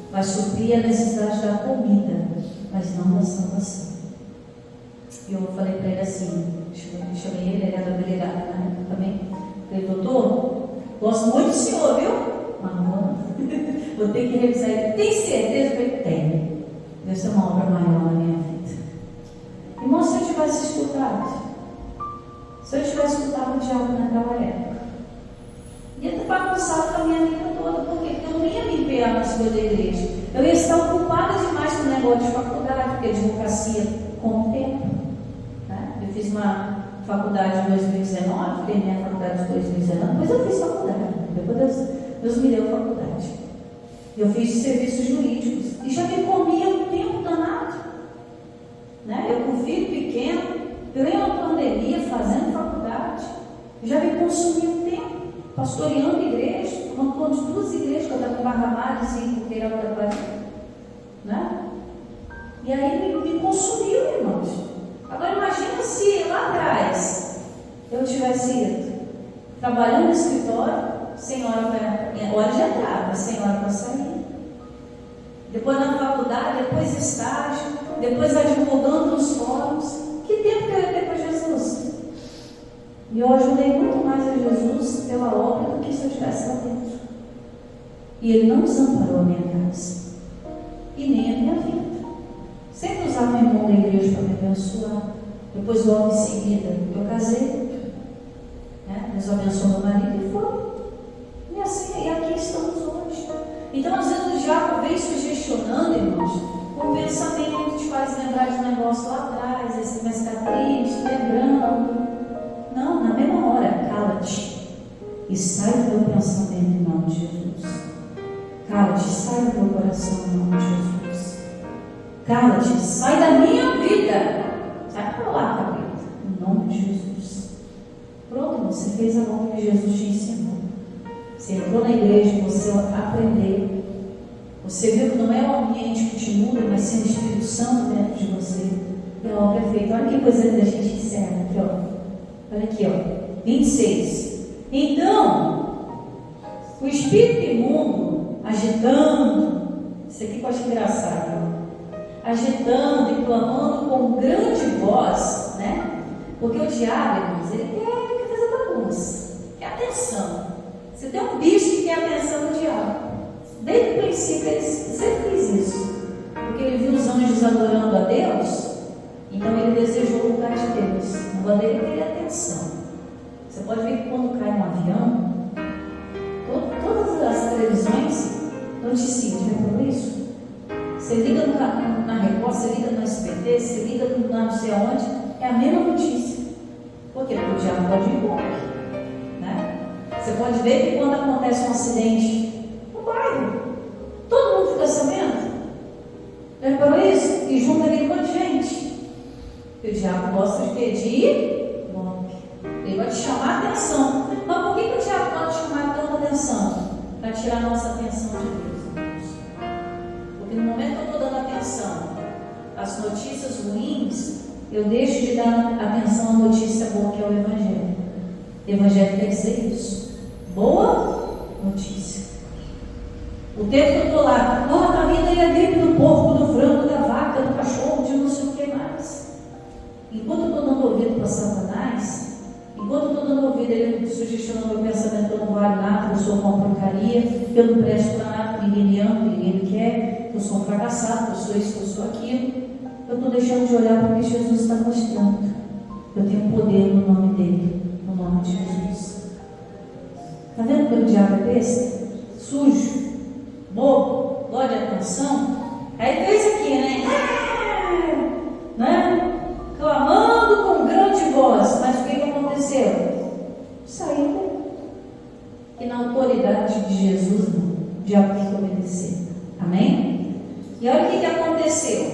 vai suprir a necessidade da comida, mas não da salvação. E eu falei para ele assim, chamei ele era delegado, né, também. Falei: doutor, gosto muito do senhor, viu? Mas não, vou ter que revisar ele. Tem certeza? Eu falei: tenho. Deus tem uma obra maior na minha vida. Irmão, se eu tivesse escutado o diabo naquela época, ia ter bagunçado com a minha vida toda. Por quê? Porque eu não ia me empenhar nas coisas da igreja. Eu ia estar ocupada demais com o negócio de faculdade, porque a advocacia com o tempo. Né? Eu fiz uma faculdade em 2019, terminei a faculdade em 2019, depois eu fiz faculdade. Depois Deus me deu faculdade. Eu fiz serviços jurídicos e já me comia um tempo danado. Né? Eu com filho pequeno, plena pandemia, fazendo faculdade, eu já me consumia um tempo, pastoreando igreja, uma de 2 igrejas que eu estava com Barramares e Coqueirão da Bahia. Né? E aí me consumiu, irmãos. Agora imagina se lá atrás eu tivesse ido trabalhando no escritório, sem hora de entrar, mas sem hora para sair. Depois na faculdade, depois estágio, depois advogando nos fóruns. Que tempo que eu ia ter para Jesus? E eu ajudei muito mais a Jesus pela obra do que se eu estivesse lá dentro. E Ele não desamparou a minha casa e nem a minha vida. Sempre usava meu irmão da igreja para me abençoar. Depois, logo em seguida, eu casei. Né? Deus abençoou meu marido e foi. E assim, e aqui estamos hoje. Então, às vezes, o diabo vem sugestionando, irmãos, o pensamento te faz lembrar de um negócio lá atrás, aí você começa a ficar triste, lembrando. Não, na mesma hora, cala-te e sai do teu pensamento em nome de Jesus. Cala-te, sai do teu coração em nome de Jesus. Cala-te, sai da minha vida. Sai para lá, querido, em nome de Jesus. Pronto, você fez a obra que Jesus te ensinou. Você entrou na igreja, você aprendeu. Você viu que não é o ambiente que te muda, mas sim o Espírito Santo dentro de você. E a obra é feita. Olha que coisa linda, a gente encerra aqui, ó. Olha aqui, ó. 26. Então, o espírito imundo, agitando, isso aqui eu acho engraçado, ó, agitando e clamando com grande voz, né? Porque o diabo, irmãos, ele quer fazer bagunça, quer atenção. Se tem um bicho que quer a atenção do diabo, desde o princípio ele sempre fez isso, porque ele viu os anjos adorando a Deus, então ele desejou o lugar de Deus. O lugar dele queria atenção. Você pode ver que quando cai um avião, todas as televisões noticiam, já viu isso? Você liga na Record, você liga no SBT, você liga no não sei aonde, é a mesma notícia. Por quê? Porque o diabo pode ir embora. Você pode ver que quando acontece um acidente no bairro, todo mundo fica sabendo Já reparou isso? E junta aquele monte de gente. E o diabo gosta de pedir nome. Ele vai te chamar a atenção. Mas por que o diabo pode chamar tanta atenção? Para tirar a nossa atenção de Deus. Porque no momento que eu estou dando atenção às notícias ruins, eu deixo de dar atenção à notícia boa, que é o Evangelho. O Evangelho quer dizer isso. Boa notícia. O tempo que eu estou lá, está vindo aí a gripe do porco, do frango, da vaca, do cachorro, de não sei o que mais. Enquanto eu estou dando ouvido para Satanás, enquanto eu estou dando ouvido, ele sugestionando meu pensamento que eu não valho nada, que eu sou uma porcaria, que eu não presto para nada, que ninguém me ama, que ninguém me quer, que eu sou um fracassado, que eu sou isso, que eu sou aquilo, eu estou deixando de olhar para o que Jesus está mostrando. Eu tenho poder no nome dele, no nome de Jesus. Está vendo que o diabo é besta? Sujo, bobo, gosta de atenção. Aí fez aqui, né? Clamando com grande voz. Mas o que aconteceu? Saiu. E na autoridade de Jesus, o diabo tem que obedecer. Amém? E olha o que aconteceu,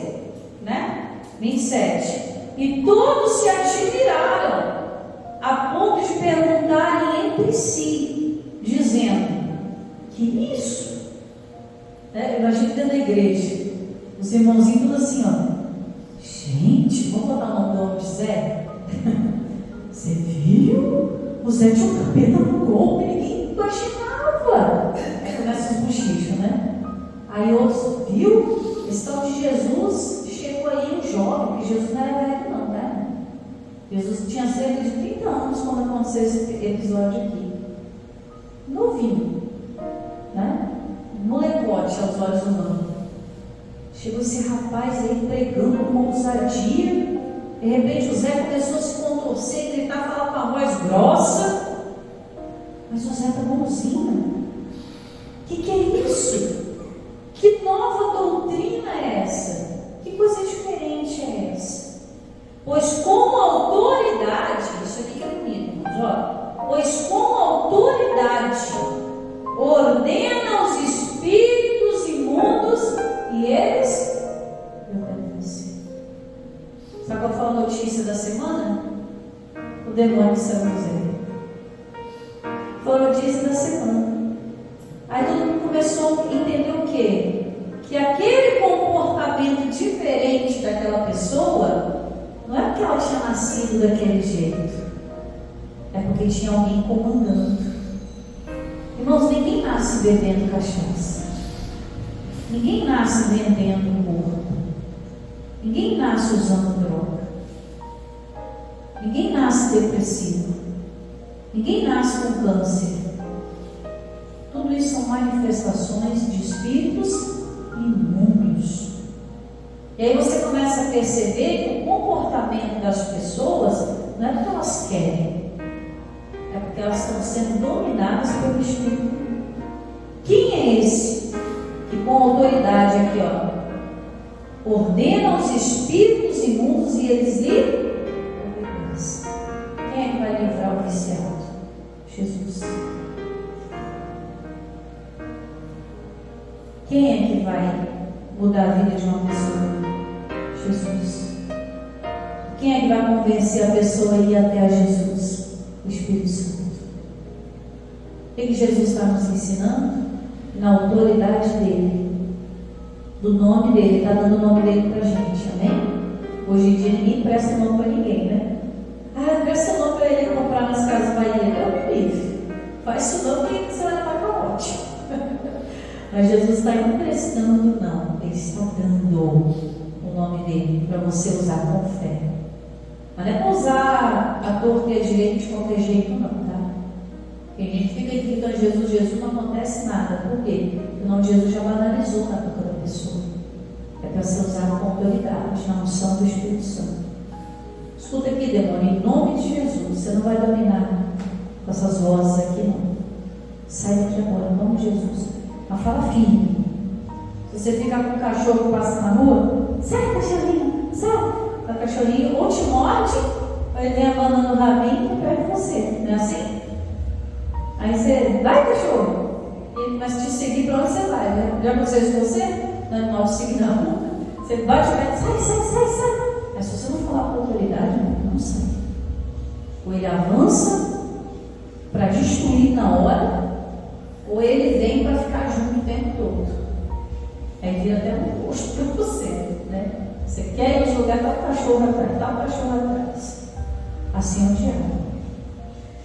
né? 27. E todos se admiraram, a ponto de perguntarem entre si, dizendo: que isso? Imagina dentro da igreja, os irmãozinhos tudo assim, ó. Gente, vamos botar o nome de Zé? Você viu? O Zé tinha um capeta no corpo, ninguém imaginava. Aí começa os bochichos, né? Aí outros, viu? Esse tal de Jesus chegou aí um jovem, porque Jesus não era velho não, né? Jesus tinha cerca de 30 anos quando aconteceu esse episódio aqui. Novinho, né? Molecote aos olhos humanos. Chegou esse rapaz aí pregando com uma ousadia. De repente o Zé começou a se contorcer, gritar, falar com a voz grossa. Mas o Zé está bonzinho. O que é isso? Que nova doutrina é essa? Que coisa diferente é essa? Pois como autoridade, isso aqui que é bonito, irmãos, ó. Pois como autoridade ordena aos espíritos imundos e eles obedecem. Sabe qual foi a notícia da semana? O demônio saiu do Zé. Foi a notícia da semana. Aí todo mundo começou a entender o quê? Que aquele comportamento diferente daquela pessoa não é porque ela tinha nascido daquele jeito, é porque tinha alguém comandando. Irmãos, ninguém nasce bebendo cachaça, ninguém nasce vendendo o corpo, ninguém nasce usando droga, ninguém nasce depressivo, ninguém nasce com câncer. Tudo isso são manifestações de espíritos imundos. E aí você começa a perceber que o comportamento das pessoas não é porque elas querem, é porque elas estão sendo dominadas pelo espírito. Quem é esse que com autoridade aqui, ó, ordena aos espíritos imundos e eles lhe obedecem? Quem é que vai livrar o viciado? Jesus. Quem é que vai mudar a vida de uma pessoa? Jesus. Quem é que vai convencer a pessoa a ir até a Jesus? O Espírito Santo. O que Jesus está nos ensinando? Na autoridade dele, do nome dele, está dando o nome dele para a gente, amém? Hoje em dia ninguém presta nome para ninguém, né? Presta nome para ele comprar nas Casas Bahia, é o livre. Faz isso não, que você vai levar calote. Mas Jesus está emprestando, não, Ele está dando o nome dele para você usar com fé. Mas não é para usar a torta e a direita de qualquer jeito, não, tá? Porque a gente fica gritando Jesus, Jesus, não acontece nada. Por quê? Porque o nome de Jesus já banalizou na boca da pessoa. É para ser usado com autoridade, na unção do Espírito Santo. Escuta aqui, demônio, em nome de Jesus, você não vai dominar com essas vozes aqui, não. Sai daqui agora, em nome de Jesus. Mas fala firme. Se você ficar com um cachorro que passa na rua, sai, cachorrinho, sai. O cachorrinho ou te morde, ou ele vem abanando o rabinho e pega você. Não é assim? Aí você, vai, cachorro. Ele começa a te seguir para onde você vai, né? Já aconteceu isso com você? Não é mal te seguir na rua. Você bate o pé, sai. Mas se você não falar com autoridade, não sai. Ou ele avança para destruir na hora, ou ele vem para ficar junto o tempo todo. Aí vira até um gosto para você, né? Você quer ir nos lugares, tá o cachorro atrás. Assim é o diabo.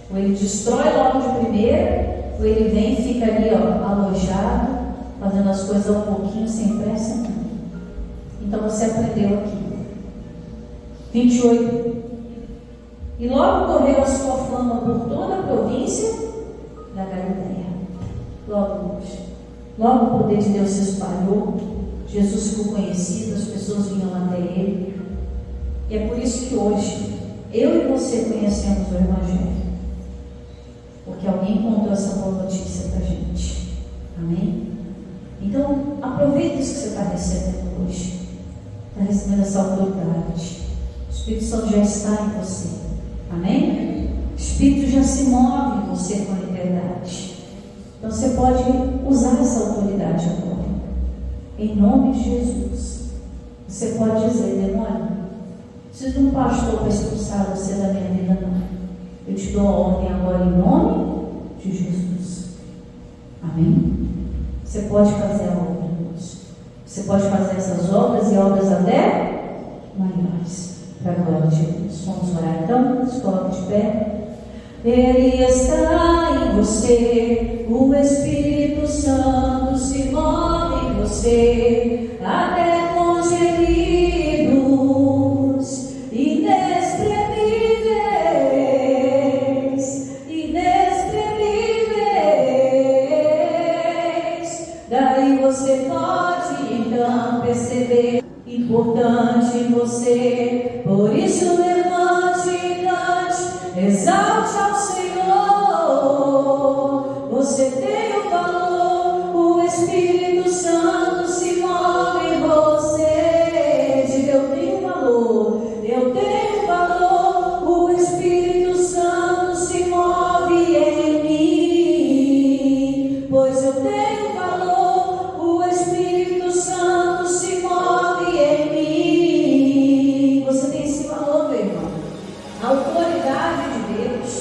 Ou ele destrói logo de primeira, ou ele vem e fica ali, alojado, fazendo as coisas um pouquinho, sem pressa nenhuma. Então você aprendeu aqui. 28. E logo correu a sua fama por toda a província da Galileia. Logo o poder de Deus se espalhou, Jesus ficou conhecido, as pessoas vinham até Ele. E é por isso que hoje, eu e você conhecemos o Evangelho. Porque alguém contou essa boa notícia para a gente. Amém? Então, aproveite isso que você está recebendo hoje. Está recebendo essa autoridade. O Espírito Santo já está em você. Amém? O Espírito já se move em você com liberdade. Então você pode usar essa autoridade agora. Em nome de Jesus. Você pode dizer, demônio, preciso de um pastor para expulsar você da minha vida, não. Eu te dou a ordem agora em nome de Jesus. Amém? Você pode fazer a obra, irmãos. Você pode fazer essas obras e obras até maiores. Para a glória de Deus. Vamos orar então? Se coloque de pé. Ele está em você, o Espírito Santo se move em você, até congelhidos, inexprimíveis. Daí você pode então perceber, importante em você, por isso levante e cante. Exalte ao Senhor, você tem o valor, o Espírito Santo se move em você. Diga, eu tenho valor, o Espírito Santo se move em mim, pois eu tenho valor, o Espírito Santo se move em mim. Você tem esse valor, meu irmão. A autoridade de Deus,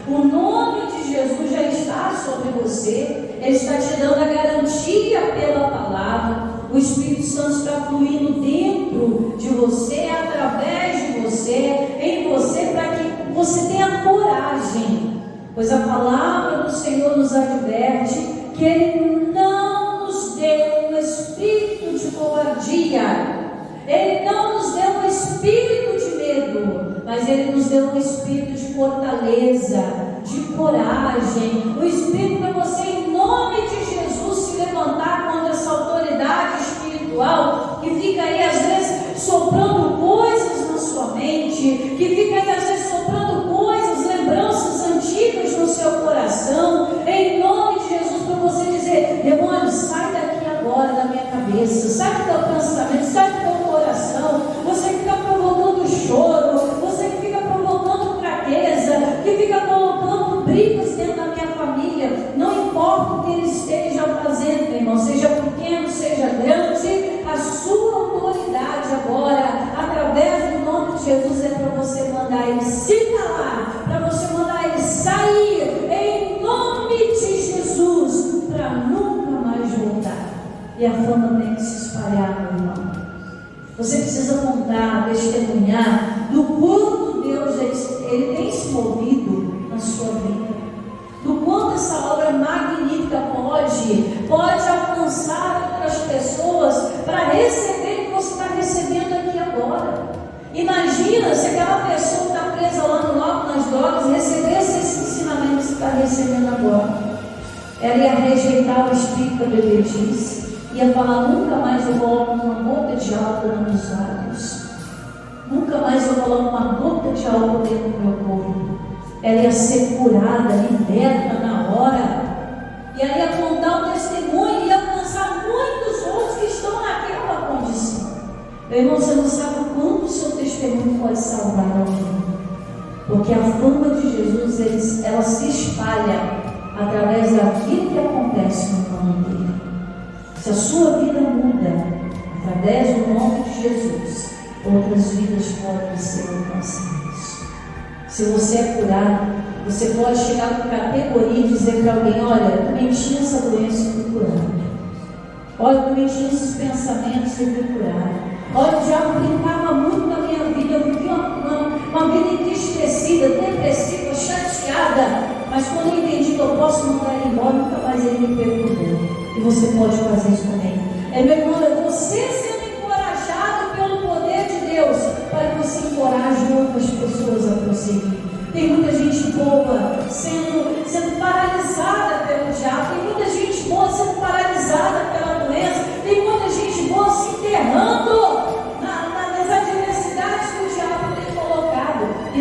o nome de Jesus já está sobre você. Ele está te dando a garantia pela palavra. O Espírito Santo está fluindo dentro de você, através de você, em você, para que você tenha coragem, pois a palavra do Senhor nos adverte que Ele não nos deu um espírito de covardia, Ele não nos deu um espírito de medo, mas Ele nos deu um espírito de fortaleza, de coragem, o espírito para você, em nome de Jesus, se levantar contra essa autoridade espiritual que fica aí às vezes soprando coisas na sua mente, que fica aí às vezes soprando coisas, lembranças antigas no seu coração, em nome de Jesus, para você dizer, demônio, sai daqui agora da minha cabeça, sai do teu pensamento, sai do teu coração, você que fica provocando choro, você que fica provocando fraqueza, que fica colocando brigas dentro da minha família, não importa o que ele esteja fazendo, meu irmão, seja pequeno, seja grande, a sua autoridade agora, através do nome de Jesus, é para você mandar ele se calar, para você mandar ele sair, em nome de Jesus, para nunca mais voltar. E a fama tem que se espalhar, meu irmão. Você precisa contar, testemunhar do quanto Deus ele tem se movido na sua vida, do quanto essa obra magnífica pode alcançar outras pessoas para receber o que você está recebendo aqui agora. Imagina se aquela pessoa que está presa lá no logo nas drogas recebesse esse ensinamento que você está recebendo agora. Ela ia rejeitar o espírito da bebedice, ia falar, nunca mais eu coloco uma gota de álcool nos meus lábios, nunca mais eu coloco uma gota de álcool dentro do meu corpo. Ela ia ser curada, liberta na hora, e ela ia contar o testemunho e ia alcançar muitos outros que estão naquela condição. Meu irmão, você não sabe o quanto o seu testemunho pode salvar alguém, porque a fama de Jesus, ela se espalha através daquilo que acontece no nome dele. Se a sua vida muda através do nome de Jesus, outras vidas podem ser alcançadas. Se você é curado, você pode chegar com categoria e dizer para alguém: olha, eu também tinha essa doença e fui curado. Olha, eu também tinha esses pensamentos e fui curado. Olha, o diabo brincava muito na minha vida, eu vivi uma vida entristecida, depressiva, chateada, mas quando eu entendi que eu posso mandar ele embora, nunca mais ele me perturbou. E você pode fazer isso também. Meu irmão, é você sendo encorajado pelo poder de Deus, para que você encoraje outras pessoas a prosseguir. Tem muita gente boa sendo paralisada pelo diabo, tem muita gente boa sendo paralisada pela doença, tem muita gente boa se enterrando nas adversidades que o diabo tem colocado. E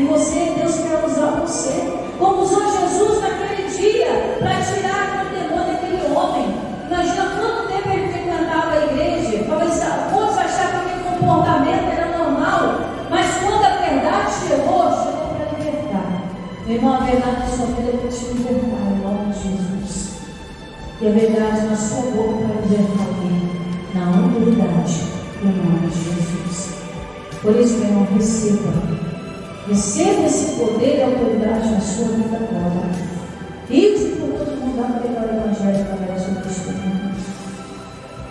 Deus quer usar você, como usou Jesus naquele dia, para tirar aquele demônio daquele homem. Imagina quanto tempo ele frequentava a igreja. Talvez alguns achavam que aquele comportamento era normal, mas quando a verdade chegou para libertar. Meu irmão, a verdade na sua vida é para te libertar, em nome de Jesus. E a verdade na sua boca para libertar alguém, na autoridade, em nome de Jesus. Por isso, meu irmão, receba esse poder e autoridade na sua vida agora. Ide para o outro mundo a pregar o Evangelho através do testemunho.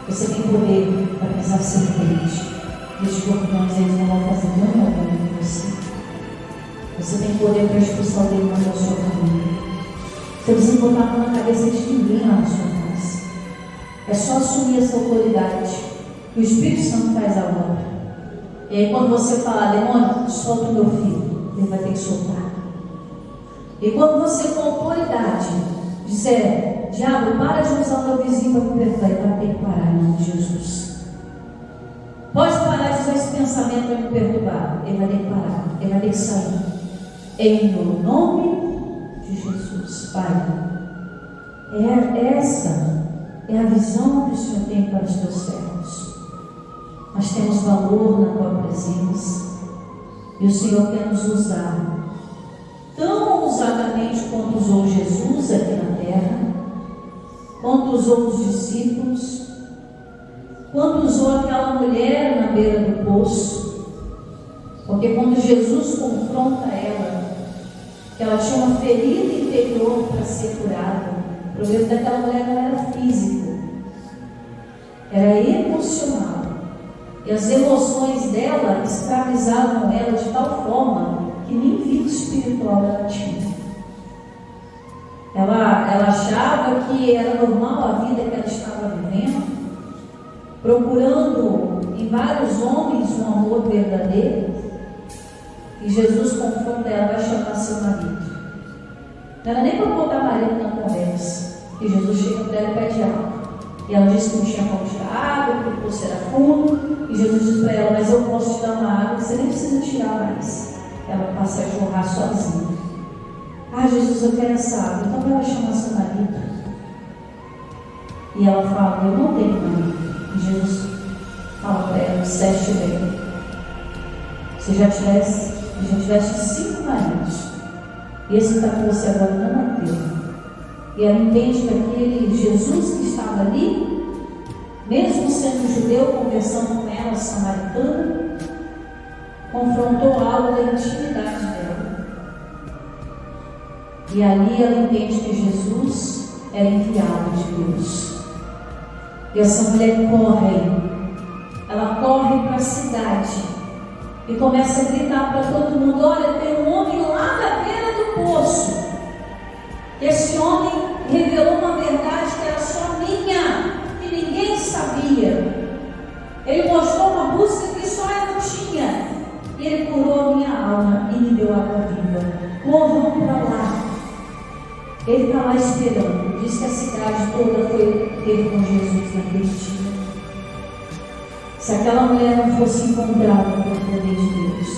Você tem poder para pisar serpente. E os escorpiões, eles não vão fazer dano algum em você. Você tem poder para expulsar o demônio da sua família. Você precisa botar a mão na cabeça de ninguém lá na sua casa. É só assumir essa autoridade. E o Espírito Santo faz a obra. E aí quando você falar: demônio, solta o meu filho, ele vai ter que soltar. E quando você com autoridade disser: diabo, para de usar o meu vizinho para me perturbar, ele vai ter que parar em nome de Jesus. Pode parar de usar esse pensamento para me perturbar, ele vai ter que parar, ele vai ter que sair. Em nome de Jesus. Pai, essa é a visão que o Senhor tem para os teus servos. Nós temos valor na tua presença, e o Senhor quer nos usar tão ousadamente quanto usou Jesus aqui na terra, quanto usou os discípulos, quanto usou aquela mulher na beira do poço. Porque quando Jesus confronta ela, que ela tinha uma ferida interior para ser curada, o problema daquela mulher não era físico, era emocional. E as emoções dela escravizavam ela de tal forma que nem vida espiritual ela tinha. Ela achava que era normal a vida que ela estava vivendo, procurando em vários homens um amor verdadeiro. E Jesus confronta ela: vai chamar seu marido. Não era nem para botar marido na conversa. E Jesus chega para ela e pede água. E ela disse que não tinha como tirar água, porque o poço era fundo. E Jesus diz para ela: mas eu posso te dar uma água, você nem precisa tirar mais. Ela passa a jorrar sozinha. Ah, Jesus, eu quero essa água. Então vai chamar seu marido. E ela fala: eu não tenho marido. E Jesus fala para ela: disseste bem. Você já tiveste 5 maridos. E esse que está com você agora não é teu. E ela entende que aquele Jesus que estava ali, mesmo sendo judeu, conversando com ela, samaritana, confrontou algo da intimidade dela. E ali ela entende que Jesus era enviado de Deus. E essa mulher corre para a cidade e começa a gritar para todo mundo: olha, tem um homem lá na beira do poço. Esse homem revelou uma verdade que era só minha, que ninguém sabia. Ele mostrou uma busca que só eu tinha. E ele curou a minha alma e me deu água viva. Corram para lá. Ele está lá esperando. Diz que a cidade toda teve com Jesus naquele dia. Se aquela mulher não fosse encontrada pelo poder de Deus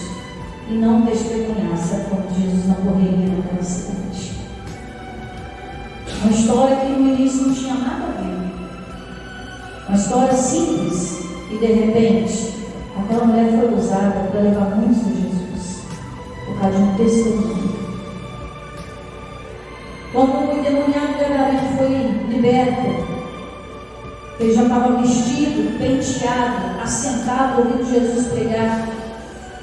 e não testemunhasse a como Jesus não correria naquela cidade. Uma história que no início não tinha nada a ver. Uma história simples. E de repente, aquela mulher foi usada para levar muitos a Jesus, por causa de um testemunho. Quando o endemoniado gadareno foi liberto, Ele já estava vestido, penteado, assentado, ouvindo Jesus pregar.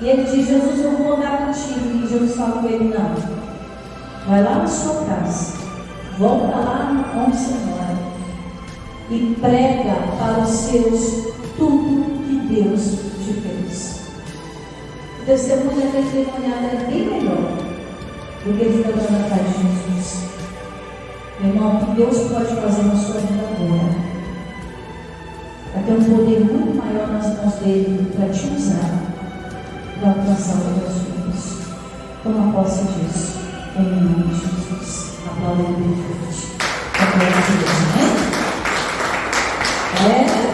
E ele diz: Jesus, eu vou andar contigo. E Jesus fala com ele: não, vai lá na sua casa, volta lá onde você mora e prega para os seus tudo que Deus te fez. O testemunho da testemunhada é bem melhor do que ele ficar andando atrás de Jesus. Meu irmão, o que Deus pode fazer na sua vida agora vai ter um poder muito maior nas mãos dele para te usar, para alcançar os teus filhos. Toma posse disso, em nome de Jesus. Aplauda bem forte. Aplauda a Deus, né?